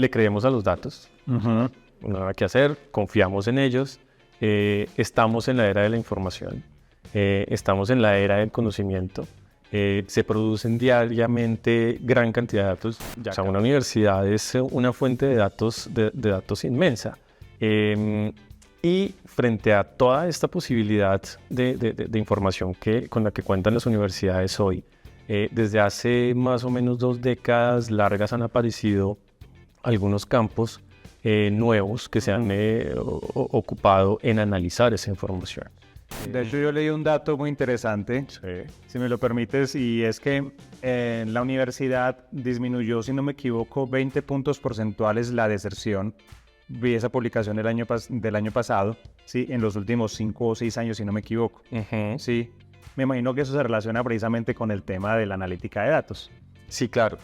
le creemos a los datos, no hay nada que hacer, confiamos en ellos, estamos en la era de la información, estamos en la era del conocimiento, se producen diariamente gran cantidad de datos, o sea, una universidad es una fuente de datos inmensa. Y frente a toda esta posibilidad de información con la que cuentan las universidades hoy, desde hace más o menos 2 décadas largas han aparecido algunos campos nuevos que se han ocupado en analizar esa información. De hecho, yo leí un dato muy interesante, si me lo permites, y es que en la universidad disminuyó, si no me equivoco, 20 puntos porcentuales la deserción. Vi esa publicación del año pasado, ¿sí? En los últimos 5 o 6 años, si no me equivoco. Sí. Me imagino que eso se relaciona precisamente con el tema de la analítica de datos. Sí, claro.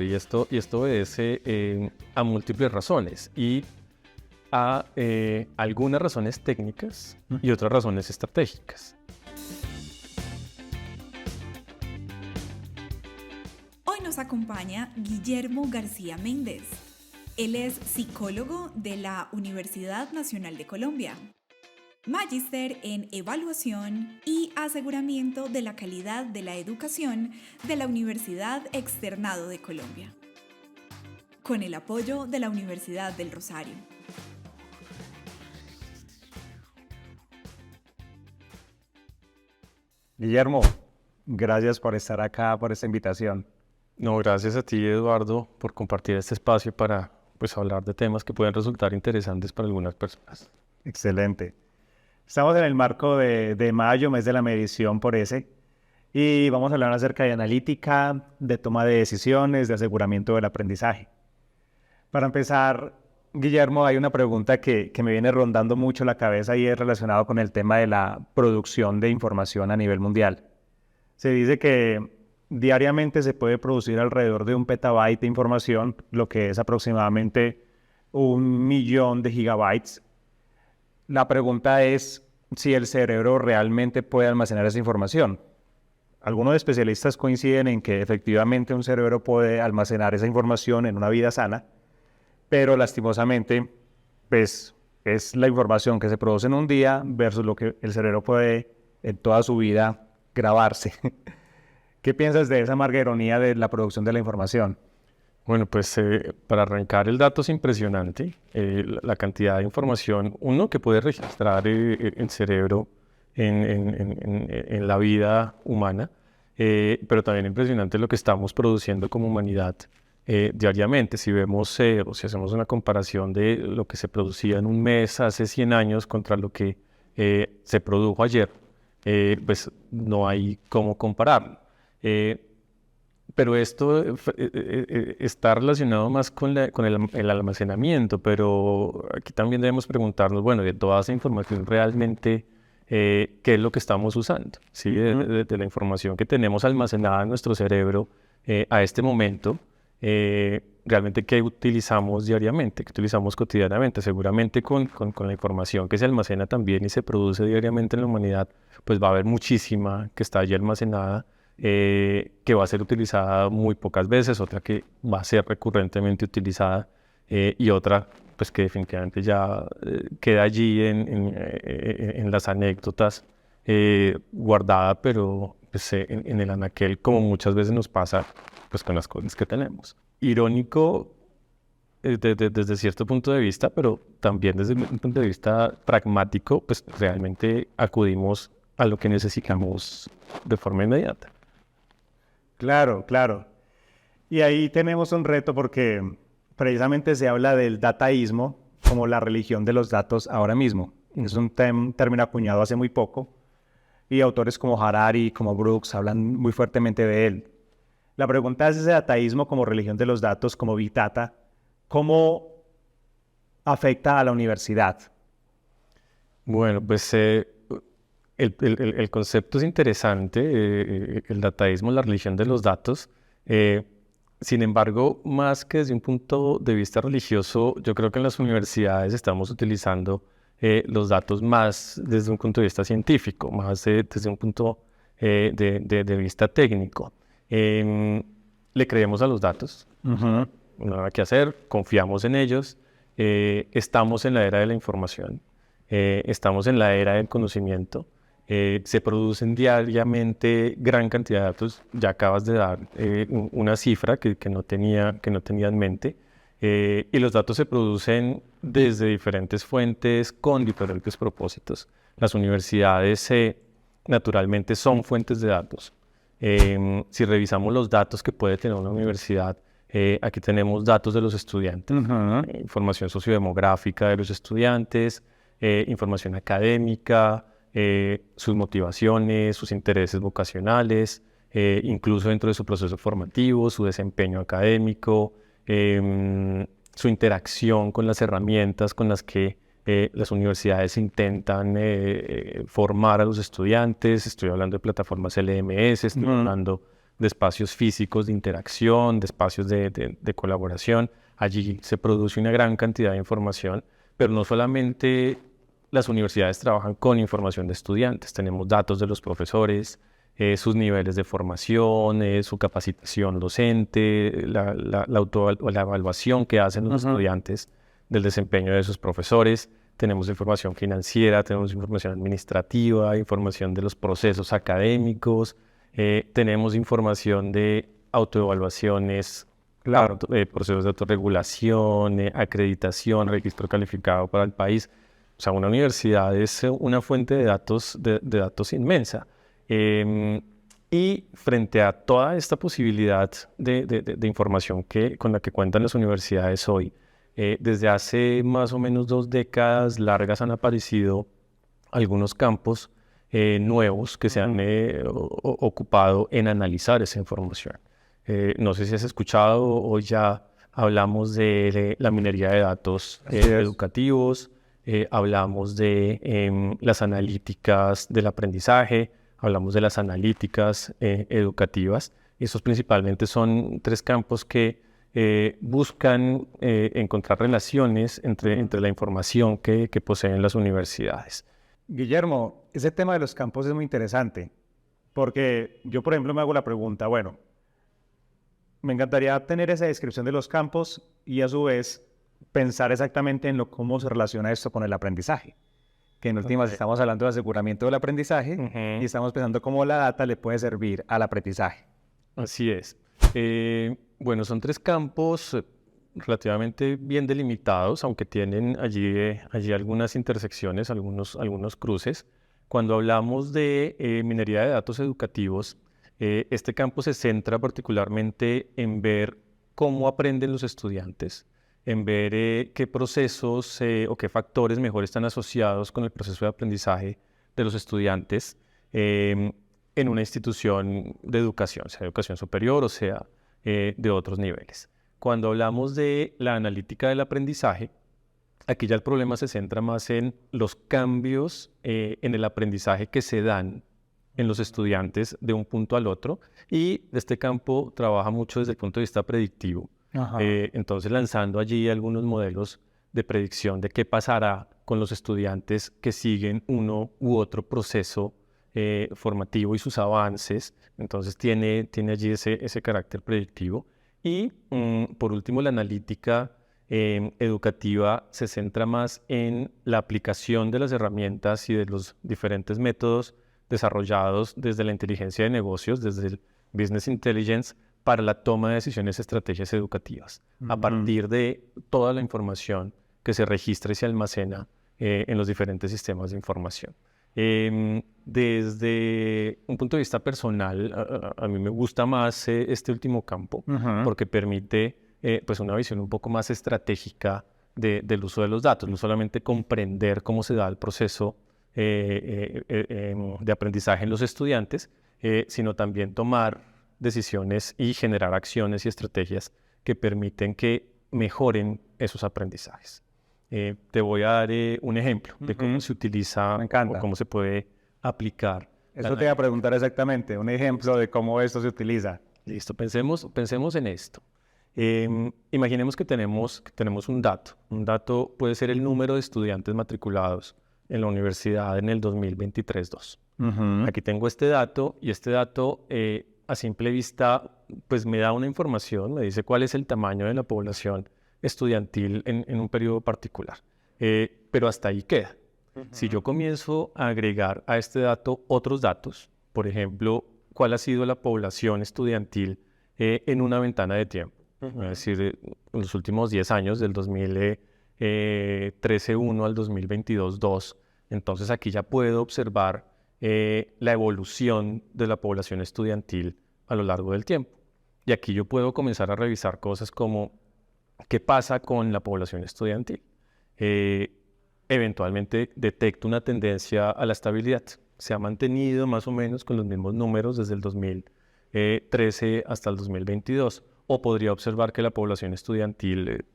Y esto obedece a múltiples razones y a algunas razones técnicas y otras razones estratégicas. Hoy nos acompaña Guillermo García Méndez. Él es psicólogo de la Universidad Nacional de Colombia, magíster en evaluación y aseguramiento de la calidad de la educación de la Universidad Externado de Colombia, con el apoyo de la Universidad del Rosario. Guillermo, gracias por estar acá, por esta invitación. No, gracias a ti, Eduardo, por compartir este espacio para hablar de temas que pueden resultar interesantes para algunas personas. Excelente. Estamos en el marco de mayo, mes de la medición por ese, y vamos a hablar acerca de analítica, de toma de decisiones, de aseguramiento del aprendizaje. Para empezar, Guillermo, hay una pregunta que me viene rondando mucho la cabeza y es relacionado con el tema de la producción de información a nivel mundial. Se dice que diariamente se puede producir alrededor de 1 petabyte de información, lo que es aproximadamente 1.000.000 de gigabytes. La pregunta es si el cerebro realmente puede almacenar esa información. Algunos especialistas coinciden en que efectivamente un cerebro puede almacenar esa información en una vida sana, pero lastimosamente, pues, es la información que se produce en un día versus lo que el cerebro puede en toda su vida grabarse. ¿Qué piensas de esa amarga ironía de la producción de la información? Bueno, pues para arrancar, el dato es impresionante. La cantidad de información, que puede registrar el cerebro en la vida humana, pero también impresionante lo que estamos produciendo como humanidad diariamente. Si vemos o si hacemos una comparación de lo que se producía en un mes hace 100 años contra lo que se produjo ayer, pues no hay cómo compararlo. Pero esto está relacionado más con el almacenamiento, pero aquí también debemos preguntarnos, bueno, de toda esa información realmente, ¿qué es lo que estamos usando? ¿Sí? De la información que tenemos almacenada en nuestro cerebro a este momento, realmente ¿qué utilizamos diariamente? ¿Qué utilizamos cotidianamente? Seguramente con la información que se almacena también y se produce diariamente en la humanidad, pues va a haber muchísima que está allí almacenada, que va a ser utilizada muy pocas veces, otra que va a ser recurrentemente utilizada y otra pues que definitivamente ya queda allí en las anécdotas guardada, pero pues, en el anaquel, como muchas veces nos pasa pues con las cosas que tenemos. Irónico desde cierto punto de vista, pero también desde un punto de vista pragmático, pues realmente acudimos a lo que necesitamos de forma inmediata. Claro. Y ahí tenemos un reto porque precisamente se habla del dataísmo como la religión de los datos ahora mismo. Es un término acuñado hace muy poco y autores como Harari y como Brooks hablan muy fuertemente de él. La pregunta es ese dataísmo como religión de los datos, como Big Data, ¿cómo afecta a la universidad? Bueno, pues el concepto es interesante, el dataísmo, la religión de los datos. Sin embargo, más que desde un punto de vista religioso, yo creo que en las universidades estamos utilizando los datos más desde un punto de vista científico, más desde un punto de vista técnico. Le creemos a los datos. nada que hacer, confiamos en ellos. Estamos en la era de la información, estamos en la era del conocimiento. Se producen diariamente gran cantidad de datos. Ya acabas de dar una cifra que no tenía en mente. Y los datos se producen desde diferentes fuentes con diferentes propósitos. Las universidades naturalmente son fuentes de datos. Si revisamos los datos que puede tener una universidad, aquí tenemos datos de los estudiantes, información sociodemográfica de los estudiantes, información académica, sus motivaciones, sus intereses vocacionales, incluso dentro de su proceso formativo, su desempeño académico, su interacción con las herramientas con las que las universidades intentan formar a los estudiantes. Estoy hablando de plataformas LMS, estoy hablando de espacios físicos de interacción, de espacios de colaboración. Allí se produce una gran cantidad de información, pero no solamente las universidades trabajan con información de estudiantes. Tenemos datos de los profesores, sus niveles de formación, su capacitación docente, la evaluación que hacen los estudiantes del desempeño de sus profesores. Tenemos información financiera, tenemos información administrativa, información de los procesos académicos, tenemos información de autoevaluaciones, procesos de autorregulación, acreditación, registro calificado para el país. O sea, una universidad es una fuente de datos inmensa. Y frente a toda esta posibilidad de información con la que cuentan las universidades hoy, desde hace más o menos 2 décadas largas han aparecido algunos campos nuevos que se han ocupado en analizar esa información. No sé si has escuchado o ya hablamos de la minería de datos educativos, hablamos de las analíticas del aprendizaje, hablamos de las analíticas educativas. Estos principalmente son 3 campos que buscan encontrar relaciones entre la información que poseen las universidades. Guillermo, ese tema de los campos es muy interesante, porque yo, por ejemplo, me hago la pregunta, bueno, me encantaría tener esa descripción de los campos y a su vez pensar exactamente en cómo se relaciona esto con el aprendizaje. Que en últimas estamos hablando de aseguramiento del aprendizaje y estamos pensando cómo la data le puede servir al aprendizaje. Así es. Bueno, son 3 campos relativamente bien delimitados, aunque tienen allí algunas intersecciones, algunos cruces. Cuando hablamos de minería de datos educativos, este campo se centra particularmente en ver cómo aprenden los estudiantes, en ver qué procesos o qué factores mejor están asociados con el proceso de aprendizaje de los estudiantes en una institución de educación, sea educación superior o sea de otros niveles. Cuando hablamos de la analítica del aprendizaje, aquí ya el problema se centra más en los cambios en el aprendizaje que se dan en los estudiantes de un punto al otro, y este campo trabaja mucho desde el punto de vista predictivo. Entonces, lanzando allí algunos modelos de predicción de qué pasará con los estudiantes que siguen uno u otro proceso formativo y sus avances. Entonces, tiene allí ese carácter predictivo. Y, por último, la analítica educativa se centra más en la aplicación de las herramientas y de los diferentes métodos desarrollados desde la inteligencia de negocios, desde el Business Intelligence, para la toma de decisiones, estrategias educativas, a partir de toda la información que se registra y se almacena en los diferentes sistemas de información. Desde un punto de vista personal, a mí me gusta más este último campo, porque permite pues una visión un poco más estratégica del uso de los datos, no solamente comprender cómo se da el proceso de aprendizaje en los estudiantes, sino también tomar decisiones y generar acciones y estrategias que permiten que mejoren esos aprendizajes. Te voy a dar un ejemplo de cómo se utiliza o cómo se puede aplicar. Eso te iba a preguntar exactamente, un ejemplo de cómo esto se utiliza. Listo, pensemos en esto. Imaginemos que tenemos un dato. Un dato puede ser el número de estudiantes matriculados en la universidad en el 2023-2. Aquí tengo este dato y este dato a simple vista, pues me da una información, me dice cuál es el tamaño de la población estudiantil en un periodo particular. Pero hasta ahí queda. Si yo comienzo a agregar a este dato otros datos, por ejemplo, cuál ha sido la población estudiantil en una ventana de tiempo, es decir, en los últimos 10 años, del 2013-1 al 2022-2, entonces aquí ya puedo observar la evolución de la población estudiantil a lo largo del tiempo. Y aquí yo puedo comenzar a revisar cosas como qué pasa con la población estudiantil. Eventualmente detecto una tendencia a la estabilidad. Se ha mantenido más o menos con los mismos números desde el 2013 hasta el 2022. O podría observar que la población estudiantil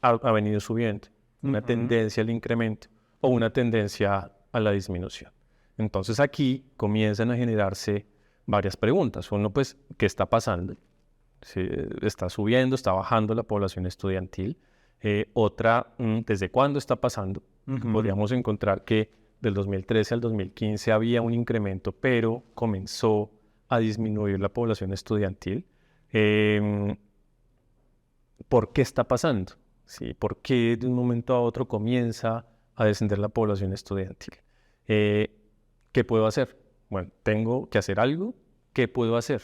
ha venido subiendo, una tendencia al incremento o una tendencia a la disminución. Entonces aquí comienzan a generarse varias preguntas. Uno, pues, ¿qué está pasando? ¿Sí? ¿Está subiendo, está bajando la población estudiantil? Otra, ¿desde cuándo está pasando? Podríamos encontrar que del 2013 al 2015 había un incremento, pero comenzó a disminuir la población estudiantil. ¿Por qué está pasando? ¿Sí? ¿Por qué de un momento a otro comienza a descender la población estudiantil? ¿Qué puedo hacer? Bueno, tengo que hacer algo. ¿Qué puedo hacer?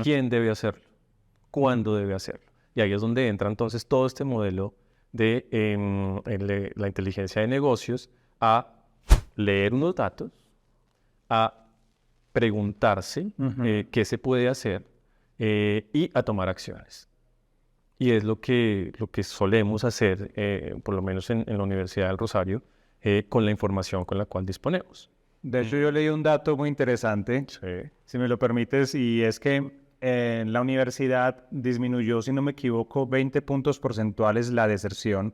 ¿Quién debe hacerlo? ¿Cuándo debe hacerlo? Y ahí es donde entra entonces todo este modelo de la inteligencia de negocios a leer unos datos, a preguntarse qué se puede hacer y a tomar acciones. Y es lo que solemos hacer, por lo menos en la Universidad del Rosario, con la información con la cual disponemos. De hecho, yo leí un dato muy interesante, si me lo permites, y es que en la universidad disminuyó, si no me equivoco, 20 puntos porcentuales la deserción.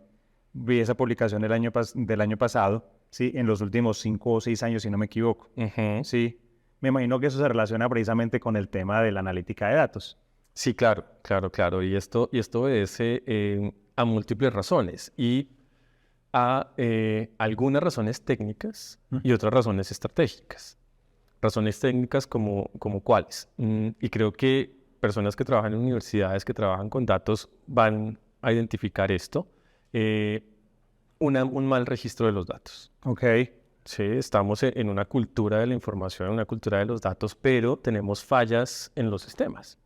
Vi esa publicación del año pasado, ¿sí? En los últimos 5 o 6 años, si no me equivoco. Sí. Me imagino que eso se relaciona precisamente con el tema de la analítica de datos. Sí, claro. Y esto obedece a múltiples razones y a algunas razones técnicas y otras razones estratégicas. Razones técnicas como cuáles. Y creo que personas que trabajan en universidades, que trabajan con datos, van a identificar esto. Un mal registro de los datos. Ok. Sí, estamos en una cultura de la información, en una cultura de los datos, pero tenemos fallas en los sistemas.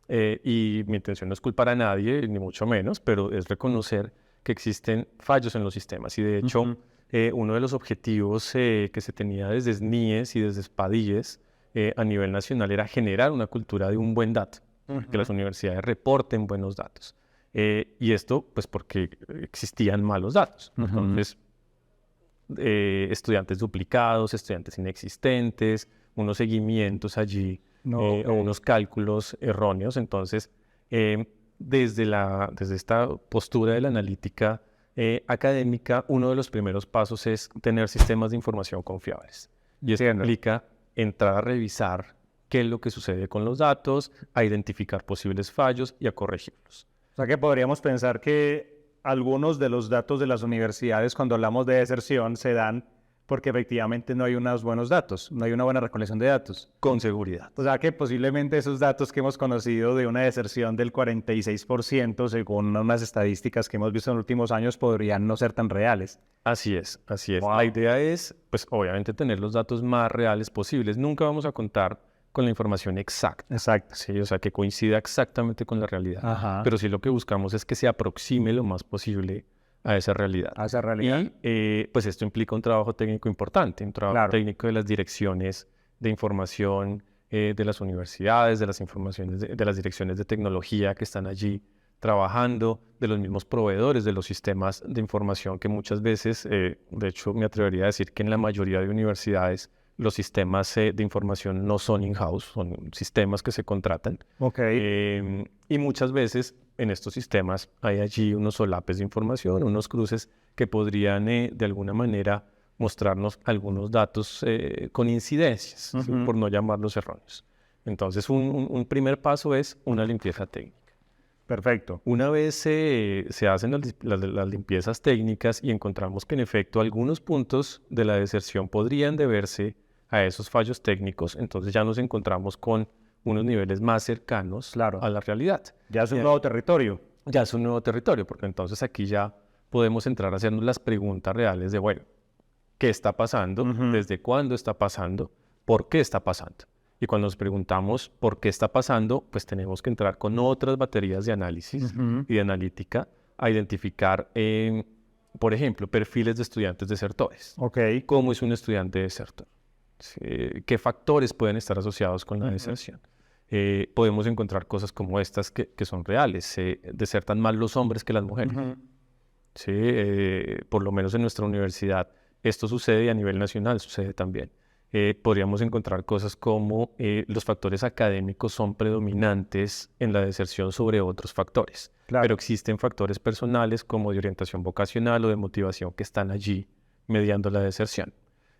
Y mi intención no es culpar a nadie, ni mucho menos, pero es reconocer que existen fallos en los sistemas. Y de hecho, uno de los objetivos que se tenía desde SNIES y desde SPADIES a nivel nacional era generar una cultura de un buen dato, que las universidades reporten buenos datos. Y esto, pues, porque existían malos datos. Entonces, estudiantes duplicados, estudiantes inexistentes, unos seguimientos allí, o unos cálculos erróneos. Entonces, desde esta postura de la analítica académica, uno de los primeros pasos es tener sistemas de información confiables. Y eso implica entrar a revisar qué es lo que sucede con los datos, a identificar posibles fallos y a corregirlos. O sea que podríamos pensar que algunos de los datos de las universidades cuando hablamos de deserción se dan porque efectivamente no hay unos buenos datos, no hay una buena recolección de datos. Con seguridad. O sea que posiblemente esos datos que hemos conocido de una deserción del 46%, según unas estadísticas que hemos visto en los últimos años, podrían no ser tan reales. Así es. Wow. La idea es, pues obviamente, tener los datos más reales posibles. Nunca vamos a contar con la información exacta. Exacto. Sí, o sea, que coincida exactamente con la realidad. Pero sí lo que buscamos es que se aproxime lo más posible a esa realidad. A esa realidad. Y pues esto implica un trabajo técnico importante, un trabajo técnico de las direcciones de información de las universidades, de las direcciones de tecnología que están allí trabajando, de los mismos proveedores de los sistemas de información que muchas veces, de hecho me atrevería a decir que en la mayoría de universidades los sistemas de información no son in-house, son sistemas que se contratan. Y muchas veces en estos sistemas hay allí unos solapes de información, unos cruces que podrían de alguna manera mostrarnos algunos datos con incidencias, ¿sí? Por no llamarlos erróneos. Entonces un primer paso es una limpieza técnica. Perfecto. Una vez se hacen las limpiezas técnicas y encontramos que en efecto algunos puntos de la deserción podrían deberse a esos fallos técnicos, entonces ya nos encontramos con unos niveles más cercanos Claro. a la realidad. Ya es un nuevo territorio. Ya es un nuevo territorio, porque entonces aquí ya podemos entrar a hacernos las preguntas reales de, bueno, ¿qué está pasando? ¿Desde cuándo está pasando? ¿Por qué está pasando? Y cuando nos preguntamos por qué está pasando, pues tenemos que entrar con otras baterías de análisis y de analítica a identificar, por ejemplo, perfiles de estudiantes desertores. Ok. ¿Cómo es un estudiante desertor? Sí, ¿qué factores pueden estar asociados con la deserción? Podemos encontrar cosas como estas que son reales. Desertan más los hombres que las mujeres. Sí, por lo menos en nuestra universidad esto sucede y a nivel nacional sucede también. Podríamos encontrar cosas como los factores académicos son predominantes en la deserción sobre otros factores. Claro. Pero existen factores personales como de orientación vocacional o de motivación que están allí mediando la deserción.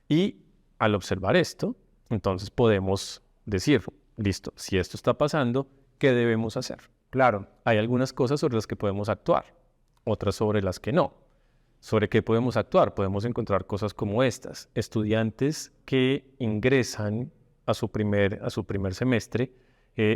Y al observar esto, entonces podemos decir, listo, si esto está pasando, ¿qué debemos hacer? Claro. Hay algunas cosas sobre las que podemos actuar, otras sobre las que no. ¿Sobre qué podemos actuar? Podemos encontrar cosas como estas. Estudiantes que ingresan a su primer semestre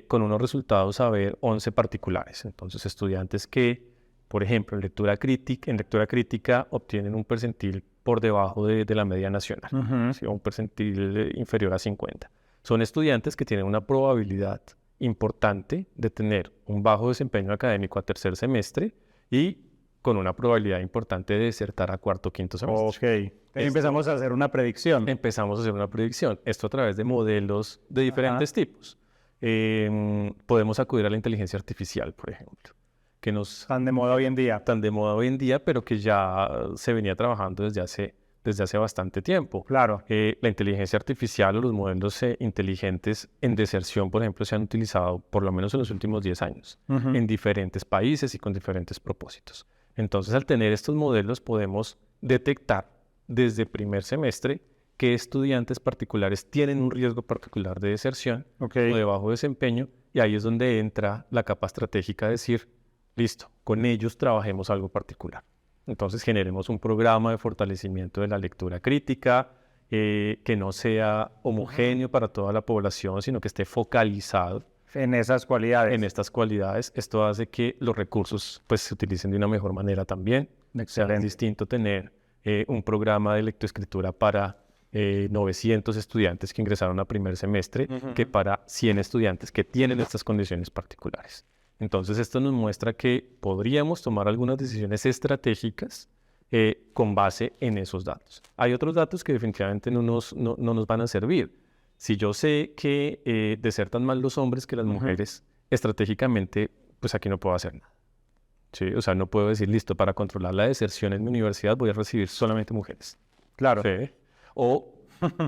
con unos resultados a ver 11 particulares. Entonces, estudiantes que, por ejemplo, en lectura crítica obtienen un percentil por debajo de la media nacional, ¿sí? Un percentil inferior a 50. Son estudiantes que tienen una probabilidad importante de tener un bajo desempeño académico a tercer semestre y con una probabilidad importante de desertar a cuarto o quinto semestre. Ok. Empezamos a hacer una predicción. Empezamos a hacer una predicción. Esto a través de modelos de diferentes tipos. Podemos acudir a la inteligencia artificial, por ejemplo, que nos Están de moda hoy en día. tan de moda hoy en día, pero que ya se venía trabajando desde hace bastante tiempo. Claro. La inteligencia artificial o los modelos inteligentes en deserción, por ejemplo, se han utilizado por lo menos en los últimos 10 años en diferentes países y con diferentes propósitos. Entonces, al tener estos modelos, podemos detectar desde primer semestre qué estudiantes particulares tienen un riesgo particular de deserción o de bajo desempeño, y ahí es donde entra la capa estratégica de decir, listo, con ellos trabajemos algo particular. Entonces, generemos un programa de fortalecimiento de la lectura crítica, que no sea homogéneo para toda la población, sino que esté focalizado En esas cualidades. en estas cualidades. Esto hace que los recursos pues, se utilicen de una mejor manera también. O sea, es distinto tener un programa de lectoescritura para 900 estudiantes que ingresaron a primer semestre que para 100 estudiantes que tienen estas condiciones particulares. Entonces, esto nos muestra que podríamos tomar algunas decisiones estratégicas con base en esos datos. Hay otros datos que definitivamente no nos van a servir. Si yo sé que desertan más los hombres que las mujeres, estratégicamente, pues aquí no puedo hacer nada. ¿Sí? O sea, no puedo decir, listo, para controlar la deserción en mi universidad voy a recibir solamente mujeres. Claro. ¿Sí? O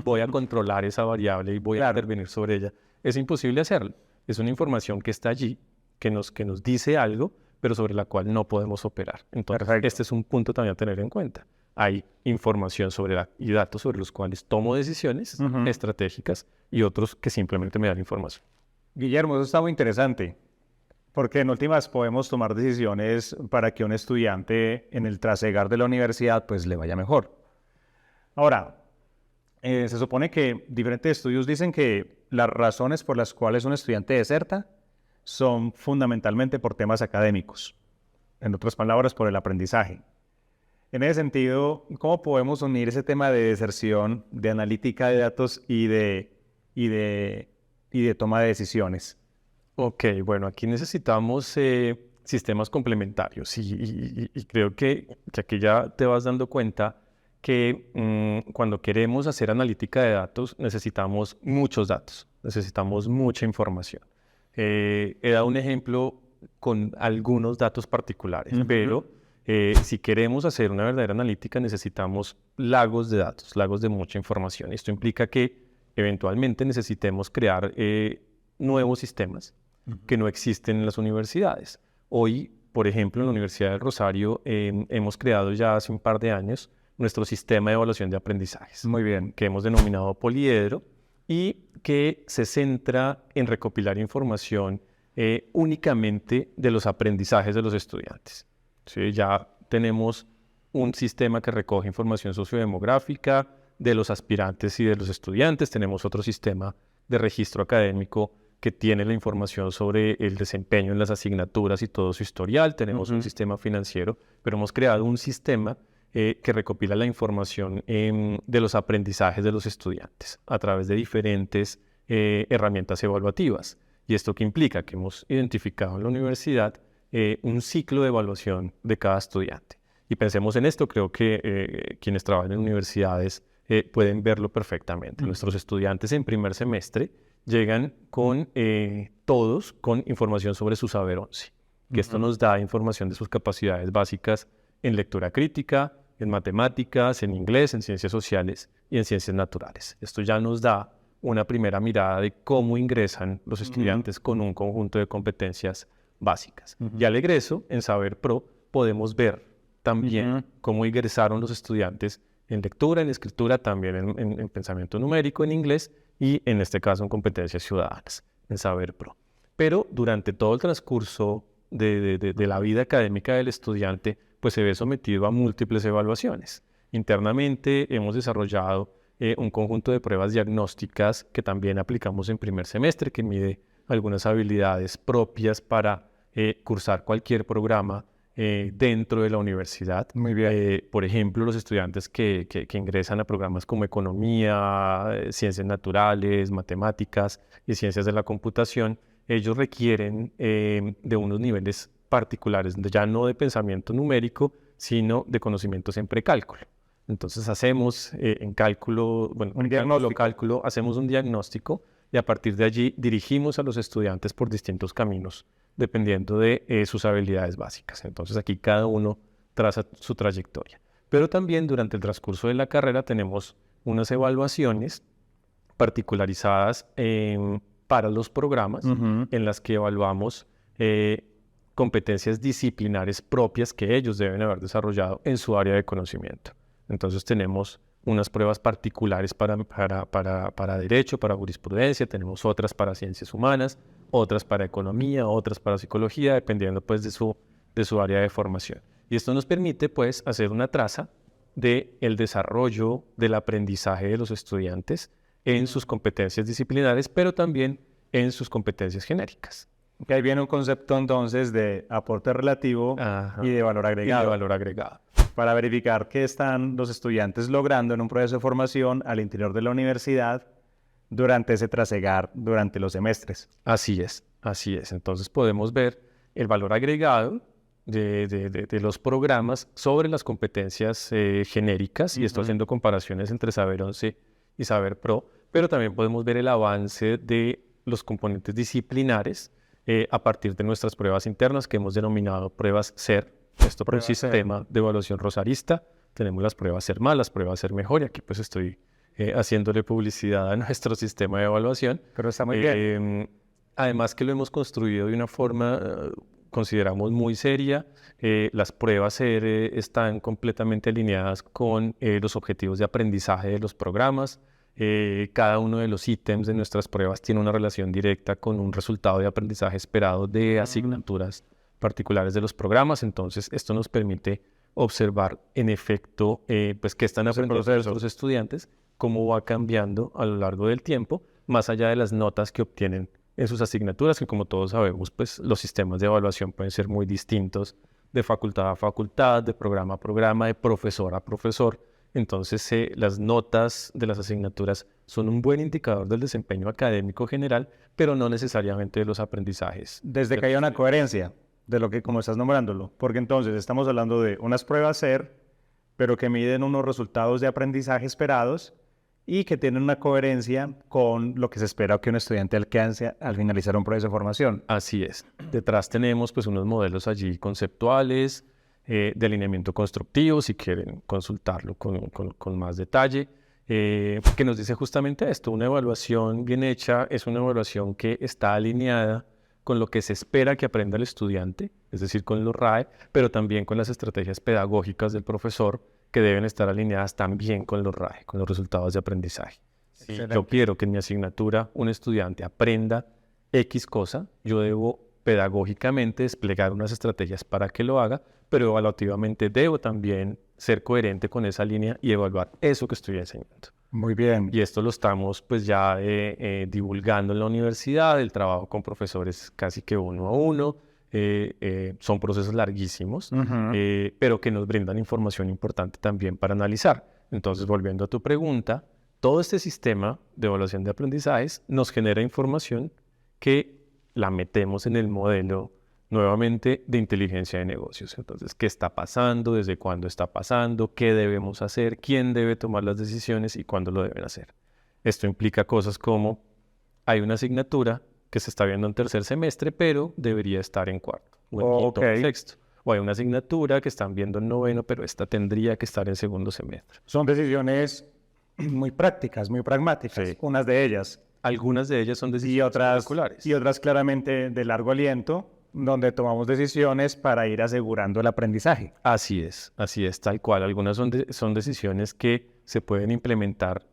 voy a controlar esa variable y voy a intervenir sobre ella. Es imposible hacerlo. Es una información que está allí, que nos dice algo, pero sobre la cual no podemos operar. Entonces, este es un punto también a tener en cuenta. Hay información y datos sobre los cuales tomo decisiones estratégicas y otros que simplemente me dan información. Guillermo, eso está muy interesante, porque en últimas podemos tomar decisiones para que un estudiante en el trasegar de la universidad pues le vaya mejor. Ahora, se supone que diferentes estudios dicen que las razones por las cuales un estudiante deserta son fundamentalmente por temas académicos. En otras palabras, por el aprendizaje. En ese sentido, ¿cómo podemos unir ese tema de deserción, de analítica de datos y de toma de decisiones? Ok, bueno, aquí necesitamos sistemas complementarios y creo que aquí ya te vas dando cuenta que cuando queremos hacer analítica de datos necesitamos muchos datos, necesitamos mucha información. He dado un ejemplo con algunos datos particulares, pero si queremos hacer una verdadera analítica necesitamos lagos de datos, lagos de mucha información. Esto implica que eventualmente necesitemos crear nuevos sistemas que no existen en las universidades. Hoy, por ejemplo, en la Universidad del Rosario hemos creado ya hace un par de años nuestro sistema de evaluación de aprendizajes. Muy bien. Que hemos denominado Poliedro y que se centra en recopilar información únicamente de los aprendizajes de los estudiantes. ¿Sí? Ya tenemos un sistema que recoge información sociodemográfica de los aspirantes y de los estudiantes. Tenemos otro sistema de registro académico que tiene la información sobre el desempeño en las asignaturas y todo su historial. Tenemos un sistema financiero, pero hemos creado un sistema que recopila la información de los aprendizajes de los estudiantes a través de diferentes herramientas evaluativas. ¿Y esto qué implica? Que hemos identificado en la universidad un ciclo de evaluación de cada estudiante. Y pensemos en esto, creo que quienes trabajan en universidades pueden verlo perfectamente. Nuestros estudiantes en primer semestre llegan con todos con información sobre su saber 11, que esto nos da información de sus capacidades básicas en lectura crítica, en matemáticas, en inglés, en ciencias sociales y en ciencias naturales. Esto ya nos da una primera mirada de cómo ingresan los estudiantes con un conjunto de competencias básicas. Y al egreso, en Saber Pro, podemos ver también cómo ingresaron los estudiantes en lectura, en escritura, también en pensamiento numérico, en inglés y en este caso en competencias ciudadanas, en Saber Pro. Pero durante todo el transcurso de la vida académica del estudiante, pues se ve sometido a múltiples evaluaciones. Internamente hemos desarrollado un conjunto de pruebas diagnósticas que también aplicamos en primer semestre, que mide algunas habilidades propias para cursar cualquier programa dentro de la universidad. Muy bien. Por ejemplo, los estudiantes que ingresan a programas como economía, ciencias naturales, matemáticas y ciencias de la computación, ellos requieren de unos niveles particulares, ya no de pensamiento numérico, sino de conocimientos en precálculo. Entonces hacemos en cálculo, bueno, cálculo, hacemos un diagnóstico y a partir de allí dirigimos a los estudiantes por distintos caminos, dependiendo de sus habilidades básicas. Entonces aquí cada uno traza su trayectoria. Pero también durante el transcurso de la carrera tenemos unas evaluaciones particularizadas para los programas en las que evaluamos competencias disciplinares propias que ellos deben haber desarrollado en su área de conocimiento. Entonces tenemos unas pruebas particulares para derecho, para jurisprudencia, tenemos otras para ciencias humanas, otras para economía, otras para psicología, dependiendo pues de su área de formación. Y esto nos permite pues hacer una traza del desarrollo del aprendizaje de los estudiantes en sus competencias disciplinares, pero también en sus competencias genéricas. Que ahí viene un concepto entonces de aporte relativo y de valor agregado. Y de valor agregado. Para verificar qué están los estudiantes logrando en un proceso de formación al interior de la universidad durante ese trasegar, durante los semestres. Así es, así es. Entonces podemos ver el valor agregado de los programas sobre las competencias genéricas, y esto haciendo comparaciones entre Saber 11 y Saber Pro, pero también podemos ver el avance de los componentes disciplinares a partir de nuestras pruebas internas que hemos denominado pruebas SER. Esto por el sistema de evaluación rosarista. Tenemos las pruebas SER+, las pruebas SER Mejor, y aquí pues estoy haciéndole publicidad a nuestro sistema de evaluación. Pero está muy bien. Además que lo hemos construido de una forma, consideramos, muy seria. Las pruebas SER están completamente alineadas con los objetivos de aprendizaje de los programas. Cada uno de los ítems de nuestras pruebas tiene una relación directa con un resultado de aprendizaje esperado de asignaturas particulares de los programas. Entonces esto nos permite observar en efecto pues qué están aprendiendo los estudiantes, cómo va cambiando a lo largo del tiempo, más allá de las notas que obtienen en sus asignaturas, que como todos sabemos pues los sistemas de evaluación pueden ser muy distintos de facultad a facultad, de programa a programa, de profesor a profesor. Entonces las notas de las asignaturas son un buen indicador del desempeño académico general, pero no necesariamente de los aprendizajes. Desde que haya una coherencia de lo que, como estás nombrándolo, porque entonces estamos hablando de unas pruebas SER, pero que miden unos resultados de aprendizaje esperados y que tienen una coherencia con lo que se espera que un estudiante alcance al finalizar un proceso de formación. Así es. Detrás tenemos pues unos modelos allí conceptuales, de alineamiento constructivo, si quieren consultarlo con más detalle, que nos dice justamente esto. Una evaluación bien hecha es una evaluación que está alineada con lo que se espera que aprenda el estudiante, es decir, con los RAE, pero también con las estrategias pedagógicas del profesor, que deben estar alineadas también con los RAE, con los resultados de aprendizaje. Si yo quiero que en mi asignatura un estudiante aprenda X cosa, yo debo pedagógicamente desplegar unas estrategias para que lo haga, pero evaluativamente debo también ser coherente con esa línea y evaluar eso que estoy enseñando. Muy bien. Y esto lo estamos pues ya divulgando en la universidad, el trabajo con profesores casi que uno a uno. Son procesos larguísimos, pero que nos brindan información importante también para analizar. Entonces, volviendo a tu pregunta, todo este sistema de evaluación de aprendizajes nos genera información que la metemos en el modelo nuevamente de inteligencia de negocios. Entonces, ¿qué está pasando? ¿Desde cuándo está pasando? ¿Qué debemos hacer? ¿Quién debe tomar las decisiones y cuándo lo deben hacer? Esto implica cosas como hay una asignatura que se está viendo en tercer semestre, pero debería estar en cuarto o en quinto o en sexto. O hay una asignatura que están viendo en noveno, pero esta tendría que estar en segundo semestre. Son decisiones muy prácticas, muy pragmáticas, Sí. Unas de ellas. Algunas de ellas son decisiones curriculares. Y otras claramente de largo aliento, donde tomamos decisiones para ir asegurando el aprendizaje. Así es, tal cual. Algunas son decisiones que se pueden implementar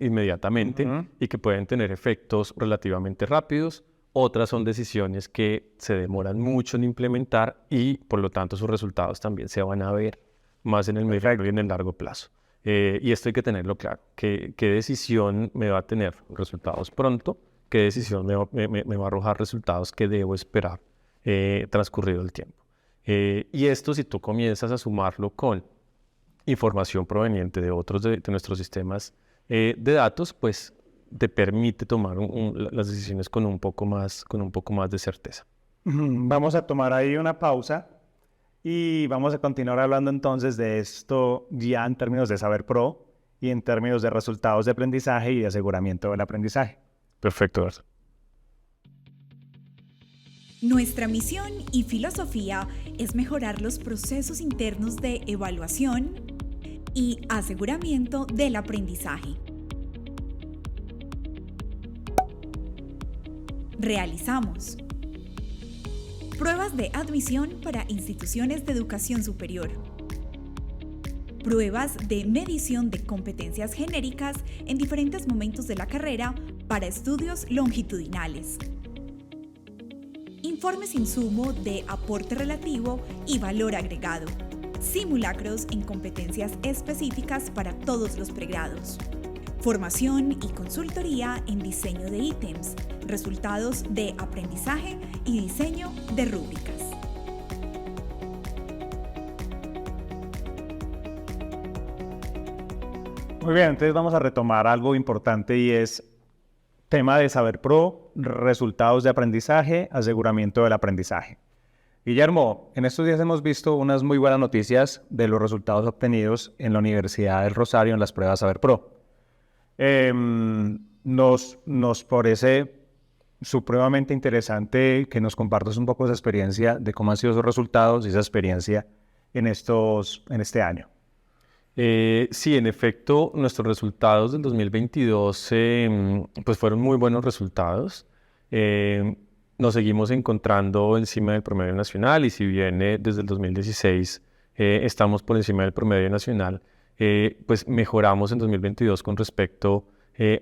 inmediatamente y que pueden tener efectos relativamente rápidos. Otras son decisiones que se demoran mucho en implementar y por lo tanto sus resultados también se van a ver más en el mediano y en el largo plazo. Y esto hay que tenerlo claro. ¿Qué decisión me va a tener resultados pronto? ¿Qué decisión me va a arrojar resultados que debo esperar transcurrido el tiempo? Y esto, si tú comienzas a sumarlo con información proveniente de otros de nuestros sistemas de datos, pues te permite tomar las decisiones con un poco más de certeza. Vamos a tomar ahí una pausa y vamos a continuar hablando entonces de esto ya en términos de Saber Pro y en términos de resultados de aprendizaje y de aseguramiento del aprendizaje. Perfecto, Garza. Nuestra misión y filosofía es mejorar los procesos internos de evaluación y aseguramiento del aprendizaje. Realizamos pruebas de admisión para instituciones de educación superior, pruebas de medición de competencias genéricas en diferentes momentos de la carrera para estudios longitudinales, informes insumo de aporte relativo y valor agregado, simulacros en competencias específicas para todos los pregrados, formación y consultoría en diseño de ítems, resultados de aprendizaje y diseño de rúbricas. Muy bien, entonces vamos a retomar algo importante y es tema de Saber Pro, resultados de aprendizaje, aseguramiento del aprendizaje. Guillermo, en estos días hemos visto unas muy buenas noticias de los resultados obtenidos en la Universidad del Rosario en las pruebas Saber Pro. Nos parece supremamente interesante que nos compartas un poco esa experiencia de cómo han sido esos resultados y esa experiencia en este año. Sí, en efecto, nuestros resultados del 2022 pues fueron muy buenos resultados. Nos seguimos encontrando encima del promedio nacional y si bien desde el 2016 estamos por encima del promedio nacional, pues mejoramos en 2022 con respecto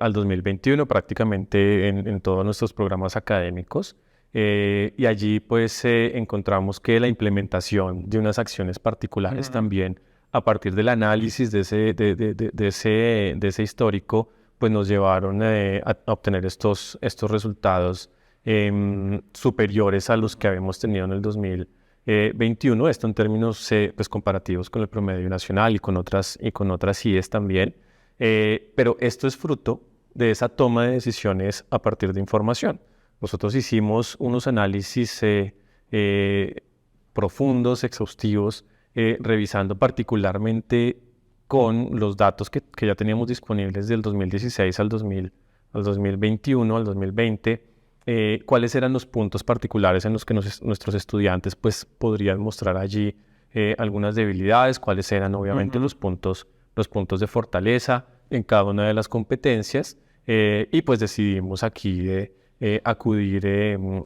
al 2021 prácticamente en todos nuestros programas académicos. Y allí pues encontramos que la implementación de unas acciones particulares también a partir del análisis de ese histórico, pues nos llevaron a obtener estos resultados superiores a los que habíamos tenido en el 2021. Esto en términos pues comparativos con el promedio nacional y con otras IES también. Pero esto es fruto de esa toma de decisiones a partir de información. Nosotros hicimos unos análisis profundos, exhaustivos, revisando particularmente con los datos que ya teníamos disponibles del 2016 al 2021, al 2020, cuáles eran los puntos particulares en los que nuestros estudiantes pues, podrían mostrar allí algunas debilidades, cuáles eran obviamente los puntos de fortaleza en cada una de las competencias, y pues decidimos aquí acudir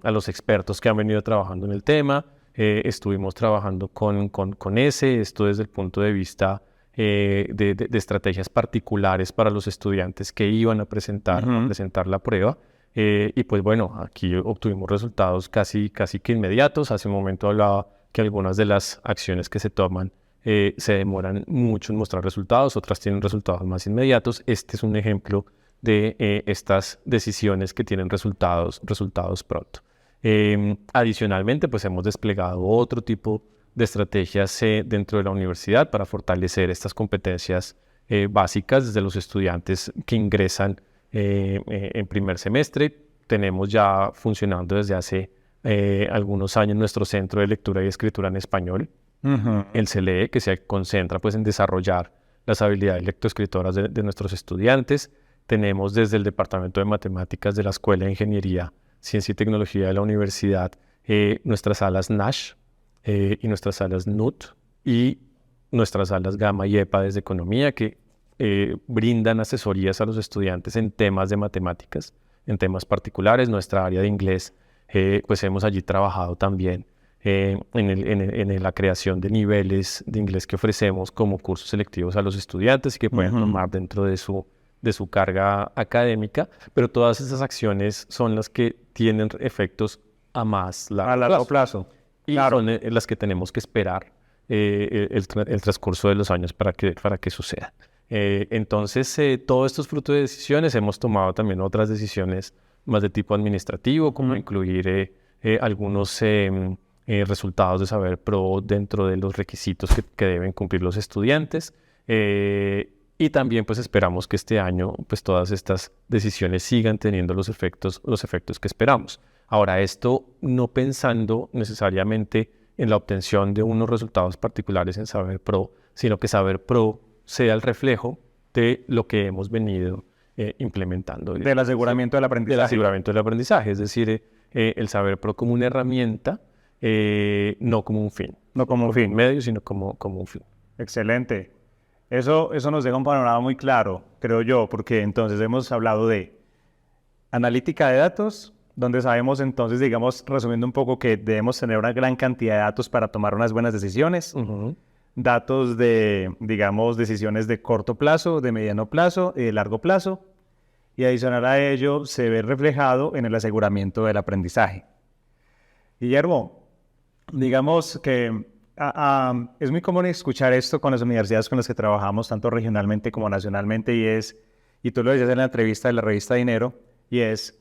a los expertos que han venido trabajando en el tema. Estuvimos trabajando con esto desde el punto de vista de estrategias particulares para los estudiantes que iban a presentar la prueba. Y pues bueno, aquí obtuvimos resultados casi que inmediatos. Hace un momento hablaba que algunas de las acciones que se toman se demoran mucho en mostrar resultados, otras tienen resultados más inmediatos. Este es un ejemplo de estas decisiones que tienen resultados pronto. Adicionalmente, pues hemos desplegado otro tipo de estrategias dentro de la universidad para fortalecer estas competencias básicas desde los estudiantes que ingresan en primer semestre. Tenemos ya funcionando desde hace algunos años nuestro Centro de Lectura y Escritura en Español, el CLE, que se concentra pues en desarrollar las habilidades lectoescritoras de nuestros estudiantes. Tenemos desde el Departamento de Matemáticas de la Escuela de Ingeniería, Ciencia y Tecnología de la Universidad nuestras salas NASH y nuestras salas NUT y nuestras salas Gamma y EPA desde Economía, que brindan asesorías a los estudiantes en temas de matemáticas, en temas particulares. Nuestra área de inglés, pues hemos allí trabajado también en la creación de niveles de inglés que ofrecemos como cursos selectivos a los estudiantes y que pueden tomar dentro de su carga académica, pero todas esas acciones son las que tienen efectos a largo plazo. Y son las que tenemos que esperar el transcurso de los años para que suceda. Entonces, todo esto es fruto de decisiones. Hemos tomado también otras decisiones más de tipo administrativo, como incluir algunos resultados de Saber Pro dentro de los requisitos que deben cumplir los estudiantes. Y también pues esperamos que este año pues todas estas decisiones sigan teniendo los efectos que esperamos. Ahora, esto no pensando necesariamente en la obtención de unos resultados particulares en Saber Pro, sino que Saber Pro sea el reflejo de lo que hemos venido implementando. Del aseguramiento del aprendizaje. Del aseguramiento del aprendizaje, es decir, el Saber Pro como una herramienta, no como un fin. No como un fin medio, sino como un fin. Excelente. Eso nos deja un panorama muy claro, creo yo, porque entonces hemos hablado de analítica de datos, donde sabemos entonces, digamos, resumiendo un poco, que debemos tener una gran cantidad de datos para tomar unas buenas decisiones. Datos de, digamos, decisiones de corto plazo, de mediano plazo y de largo plazo. Y adicional a ello, se ve reflejado en el aseguramiento del aprendizaje. Guillermo, digamos que es muy común escuchar esto con las universidades con las que trabajamos, tanto regionalmente como nacionalmente, y tú lo decías en la entrevista de la revista Dinero, y es,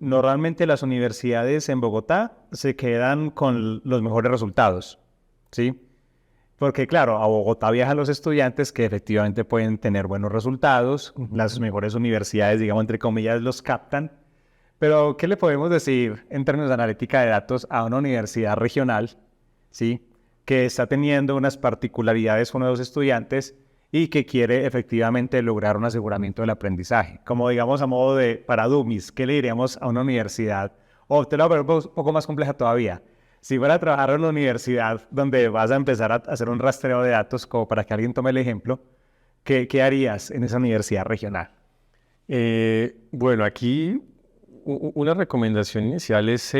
normalmente las universidades en Bogotá se quedan con los mejores resultados, ¿sí? Porque claro, a Bogotá viajan los estudiantes que efectivamente pueden tener buenos resultados, las mejores universidades, digamos, entre comillas, los captan, pero ¿qué le podemos decir en términos de analítica de datos a una universidad regional, ¿sí?, que está teniendo unas particularidades con los estudiantes y que quiere efectivamente lograr un aseguramiento del aprendizaje? Como digamos a modo de para dummies, ¿qué le diríamos a una universidad? O te lo voy a poner un poco más compleja todavía. Si fuera a trabajar en una universidad donde vas a empezar a hacer un rastreo de datos, como para que alguien tome el ejemplo, ¿qué harías en esa universidad regional? Bueno, aquí una recomendación inicial es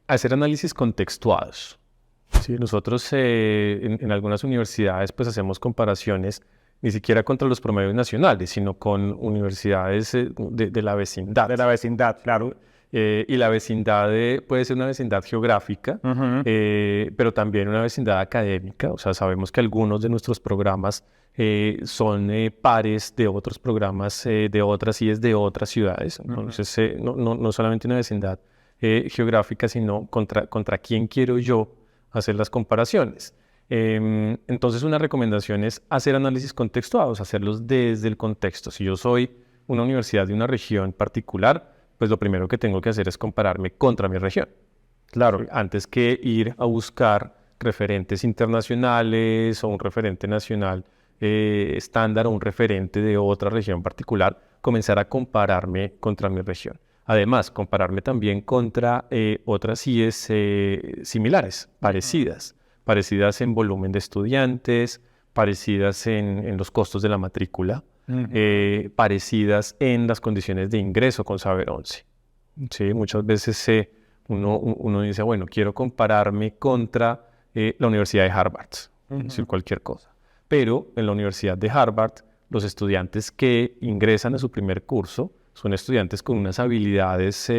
hacer análisis contextuados. Sí, nosotros en algunas universidades pues hacemos comparaciones ni siquiera contra los promedios nacionales, sino con universidades de la vecindad. De la vecindad, claro. Y la vecindad puede ser una vecindad geográfica, pero también una vecindad académica. O sea, sabemos que algunos de nuestros programas son pares de otros programas de otras IES de otras ciudades. Entonces, no solamente una vecindad geográfica, sino contra quién quiero yo hacer las comparaciones. Entonces, una recomendación es hacer análisis contextuados, hacerlos desde el contexto. Si yo soy una universidad de una región particular, pues lo primero que tengo que hacer es compararme contra mi región. Claro, antes que ir a buscar referentes internacionales o un referente nacional estándar o un referente de otra región particular, comenzar a compararme contra mi región. Además, compararme también contra otras IES similares, parecidas en volumen de estudiantes, parecidas en los costos de la matrícula, parecidas en las condiciones de ingreso con Saber 11. ¿Sí? Muchas veces uno dice, bueno, quiero compararme contra la Universidad de Harvard, decir cualquier cosa. Pero en la Universidad de Harvard, los estudiantes que ingresan a su primer curso son estudiantes con unas habilidades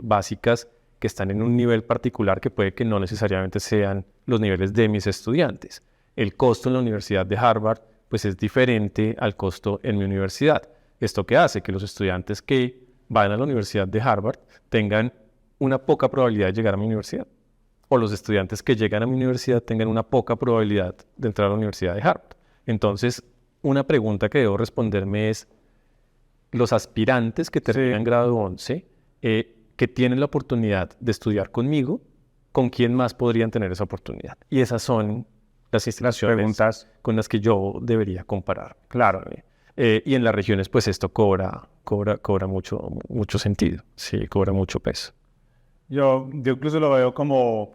básicas que están en un nivel particular que puede que no necesariamente sean los niveles de mis estudiantes. El costo en la Universidad de Harvard pues es diferente al costo en mi universidad. ¿Esto qué hace? Que los estudiantes que van a la Universidad de Harvard tengan una poca probabilidad de llegar a mi universidad. O los estudiantes que llegan a mi universidad tengan una poca probabilidad de entrar a la Universidad de Harvard. Entonces, una pregunta que debo responderme es, los aspirantes que terminan grado 11, que tienen la oportunidad de estudiar conmigo, ¿con quién más podrían tener esa oportunidad? Y esas son las instituciones preguntas con las que yo debería comparar. Claro. Y en las regiones, pues esto cobra mucho sentido, sí, cobra mucho peso. Yo incluso lo veo como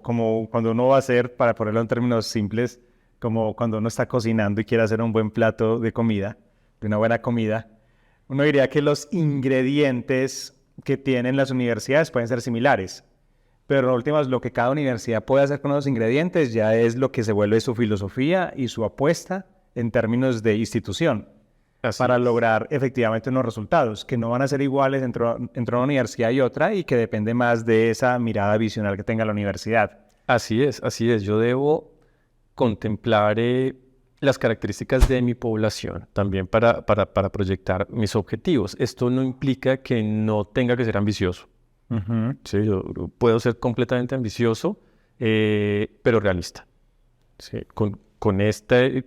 cuando uno va a hacer, para ponerlo en términos simples, como cuando uno está cocinando y quiere hacer un buen plato de comida, de una buena comida. Uno diría que los ingredientes que tienen las universidades pueden ser similares, pero en últimas lo que cada universidad puede hacer con los ingredientes ya es lo que se vuelve su filosofía y su apuesta en términos de institución. Para lograr efectivamente unos resultados que no van a ser iguales entre una universidad y otra y que depende más de esa mirada visional que tenga la universidad. Así es. Yo debo contemplar las características de mi población también para proyectar mis objetivos. Esto no implica que no tenga que ser ambicioso. Sí, yo puedo ser completamente ambicioso, pero realista. Sí, con este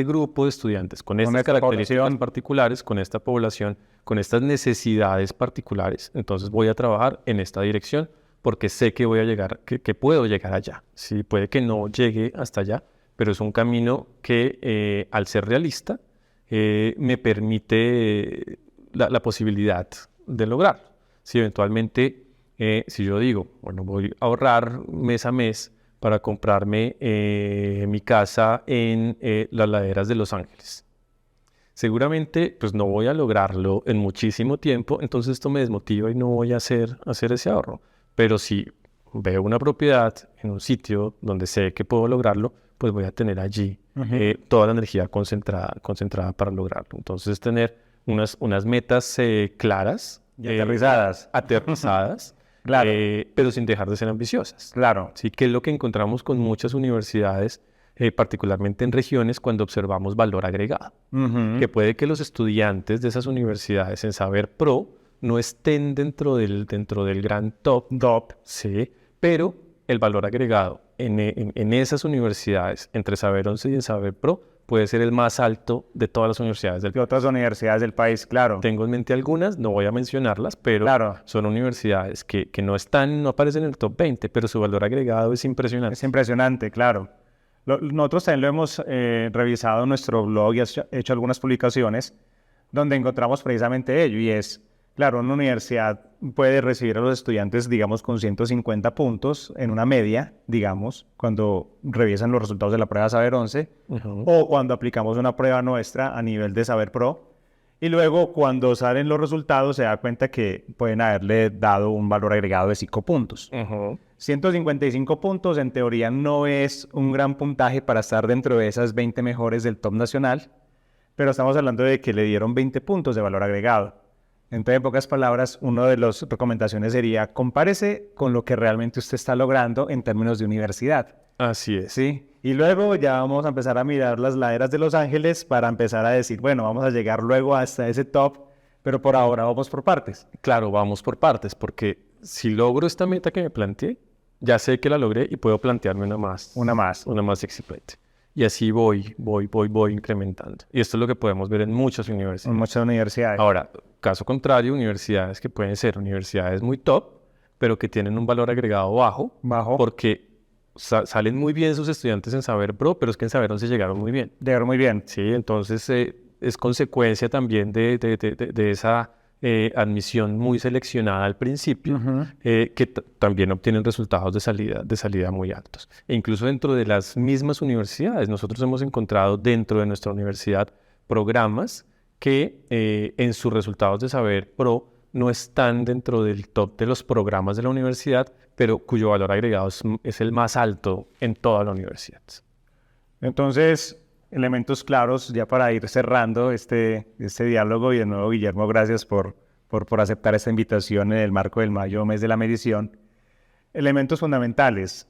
grupo de estudiantes, con estas características particulares, con esta población, con estas necesidades particulares, entonces voy a trabajar en esta dirección porque sé que voy a llegar, que puedo llegar allá. Sí, puede que no llegue hasta allá, pero es un camino que al ser realista me permite la posibilidad de lograrlo. Si eventualmente, si yo digo, bueno, voy a ahorrar mes a mes para comprarme mi casa en las laderas de Los Ángeles. Seguramente pues no voy a lograrlo en muchísimo tiempo, entonces esto me desmotiva y no voy a hacer ese ahorro. Pero si veo una propiedad en un sitio donde sé que puedo lograrlo, pues voy a tener allí toda la energía concentrada para lograrlo. Entonces tener unas metas claras y aterrizadas. Claro. Pero sin dejar de ser ambiciosas. Claro. Sí, que es lo que encontramos con muchas universidades, particularmente en regiones, cuando observamos valor agregado. Que puede que los estudiantes de esas universidades en Saber Pro no estén dentro del gran top, sí, pero el valor agregado en esas universidades, entre Saber 11 y en Saber Pro, puede ser el más alto de todas las universidades del país. De otras universidades del país, claro. Tengo en mente algunas, no voy a mencionarlas, pero son universidades que no aparecen en el top 20, pero su valor agregado es impresionante. Es impresionante, claro. Nosotros también lo hemos revisado en nuestro blog y hecho algunas publicaciones donde encontramos precisamente ello, y es, claro, una universidad puede recibir a los estudiantes, digamos, con 150 puntos en una media, digamos, cuando revisan los resultados de la prueba Saber 11, o cuando aplicamos una prueba nuestra a nivel de Saber Pro, y luego cuando salen los resultados se da cuenta que pueden haberle dado un valor agregado de 5 puntos. 155 puntos en teoría no es un gran puntaje para estar dentro de esas 20 mejores del top nacional, pero estamos hablando de que le dieron 20 puntos de valor agregado. Entonces, en pocas palabras, una de las recomendaciones sería compárese con lo que realmente usted está logrando en términos de universidad. Así es. Sí. Y luego ya vamos a empezar a mirar las laderas de Los Ángeles para empezar a decir, bueno, vamos a llegar luego hasta ese top, pero por ahora vamos por partes. Claro, vamos por partes, porque si logro esta meta que me planteé, ya sé que la logré y puedo plantearme una más exigente. Y así voy incrementando. Y esto es lo que podemos ver en muchas universidades. En muchas universidades. Ahora, caso contrario, universidades que pueden ser universidades muy top, pero que tienen un valor agregado bajo. Porque salen muy bien sus estudiantes en Saber Pro, pero es que en Saber 11 llegaron muy bien. Llegaron muy bien. Sí, entonces es consecuencia también de esa admisión muy seleccionada al principio, que también obtienen resultados de salida muy altos. E incluso dentro de las mismas universidades, nosotros hemos encontrado dentro de nuestra universidad programas que en sus resultados de Saber Pro no están dentro del top de los programas de la universidad, pero cuyo valor agregado es el más alto en toda la universidad. Entonces, elementos claros ya para ir cerrando este diálogo. Y de nuevo, Guillermo, gracias por aceptar esta invitación en el marco del mayo, mes de la medición. Elementos fundamentales.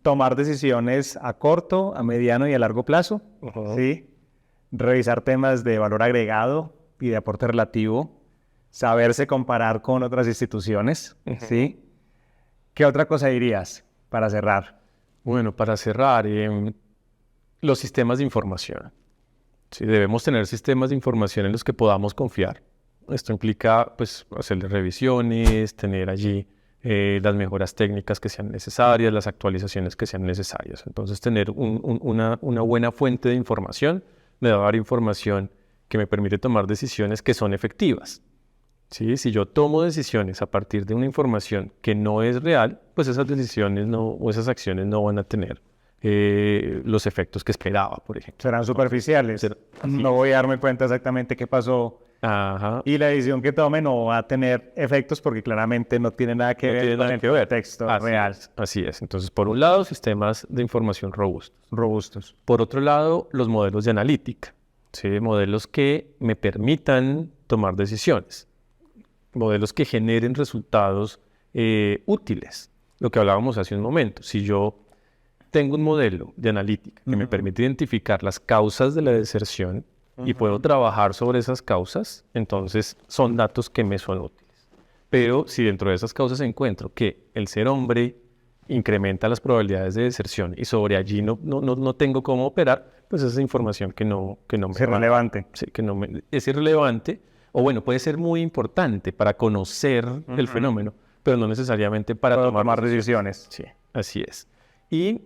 tomar decisiones a corto, a mediano y a largo plazo, ¿sí? Revisar temas de valor agregado y de aporte relativo, saberse comparar con otras instituciones, ¿sí? ¿Qué otra cosa dirías para cerrar? Bueno, para cerrar, los sistemas de información. Sí, debemos tener sistemas de información en los que podamos confiar. Esto implica, pues, hacerle revisiones, tener allí las mejoras técnicas que sean necesarias, las actualizaciones que sean necesarias. Entonces, tener una buena fuente de información me va a dar información que me permite tomar decisiones que son efectivas. ¿Sí? Si yo tomo decisiones a partir de una información que no es real, pues esas decisiones o esas acciones no van a tener los efectos que esperaba, por ejemplo. Serán superficiales. No voy a darme cuenta exactamente qué pasó. Ajá. Y la decisión que tome no va a tener efectos porque claramente no tiene nada que ver con el contexto real. Así es. Entonces, por un lado, sistemas de información robustos. Por otro lado, los modelos de analítica. ¿Sí? Modelos que me permitan tomar decisiones. Modelos que generen resultados útiles. Lo que hablábamos hace un momento. Si yo tengo un modelo de analítica que me permite identificar las causas de la deserción y puedo trabajar sobre esas causas, entonces son datos que me son útiles. Pero si dentro de esas causas encuentro que el ser hombre incrementa las probabilidades de deserción y sobre allí no tengo cómo operar, pues esa es información que no me es irrelevante. Sí, es irrelevante, o bueno, puede ser muy importante para conocer el fenómeno, pero no necesariamente para tomar decisiones. Sí, así es. Y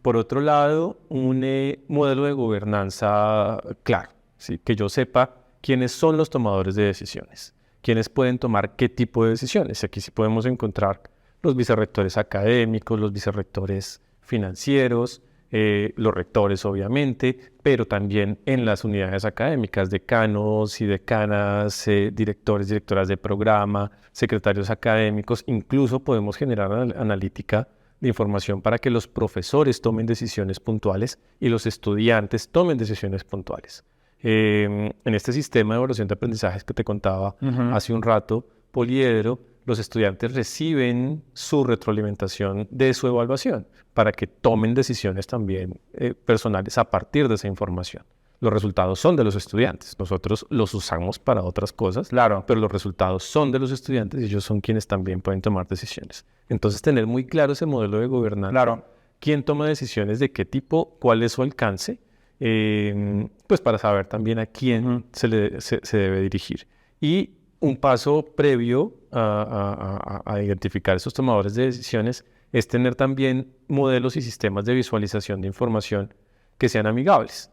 por otro lado, un modelo de gobernanza claro, ¿sí? Que yo sepa quiénes son los tomadores de decisiones, quiénes pueden tomar qué tipo de decisiones. Aquí sí podemos encontrar los vicerrectores académicos, los vicerrectores financieros, los rectores obviamente, pero también en las unidades académicas, decanos y decanas, directores, directoras de programa, secretarios académicos. Incluso podemos generar analítica de información para que los profesores tomen decisiones puntuales y los estudiantes tomen decisiones puntuales. En este sistema de evaluación de aprendizajes que te contaba hace un rato, Poliedro, los estudiantes reciben su retroalimentación de su evaluación para que tomen decisiones también personales a partir de esa información. Los resultados son de los estudiantes. Nosotros los usamos para otras cosas, claro, pero los resultados son de los estudiantes y ellos son quienes también pueden tomar decisiones. Entonces, tener muy claro ese modelo de gobernanza. Claro. ¿Quién toma decisiones de qué tipo? ¿Cuál es su alcance? Pues para saber también a quién se debe dirigir. Y un paso previo a identificar esos tomadores de decisiones es tener también modelos y sistemas de visualización de información que sean amigables.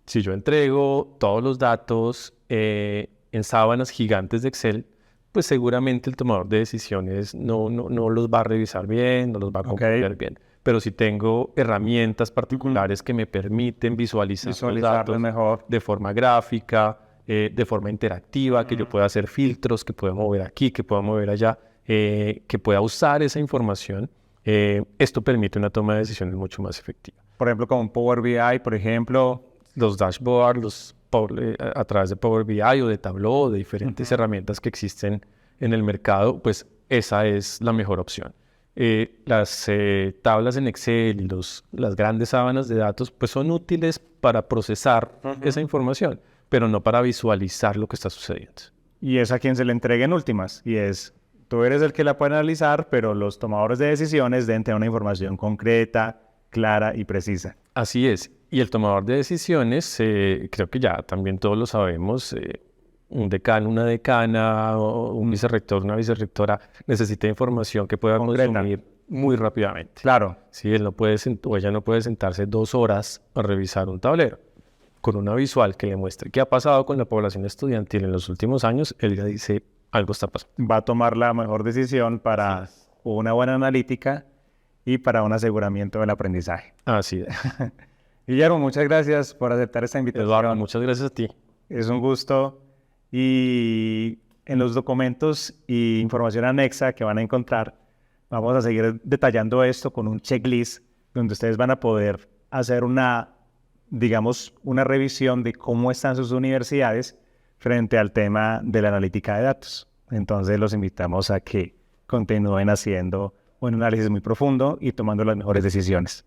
Si yo entrego todos los datos en sábanas gigantes de Excel, pues seguramente el tomador de decisiones no los va a revisar bien, no los va a comprender bien. Pero si tengo herramientas particulares que me permiten visualizar los datos mejor de forma gráfica, de forma interactiva, que yo pueda hacer filtros, que pueda mover aquí, que pueda mover allá, que pueda usar esa información, esto permite una toma de decisiones mucho más efectiva. Por ejemplo, con Power BI, por ejemplo, los dashboards, a través de Power BI o de Tableau o de diferentes herramientas que existen en el mercado, pues esa es la mejor opción. Las tablas en Excel y las grandes sábanas de datos pues son útiles para procesar esa información, pero no para visualizar lo que está sucediendo. Y es a quien se le entrega en últimas, y es, tú eres el que la puede analizar, pero los tomadores de decisiones deben tener una información concreta, clara y precisa. Así es. Y el tomador de decisiones, creo que ya también todos lo sabemos, un decano, una decana, o un vicerrector, una vicerrectora, necesita información que pueda consumir muy rápidamente. Claro. Sí, él no puede o ella no puede sentarse 2 horas a revisar un tablero. Con una visual que le muestre qué ha pasado con la población estudiantil en los últimos años, él ya dice, algo está pasando. Va a tomar la mejor decisión para una buena analítica y para un aseguramiento del aprendizaje. Así es. Guillermo, muchas gracias por aceptar esta invitación. Eduardo, muchas gracias a ti. Es un gusto. Y en los documentos y información anexa que van a encontrar, vamos a seguir detallando esto con un checklist donde ustedes van a poder hacer una revisión de cómo están sus universidades frente al tema de la analítica de datos. Entonces los invitamos a que continúen haciendo o en un análisis muy profundo y tomando las mejores decisiones.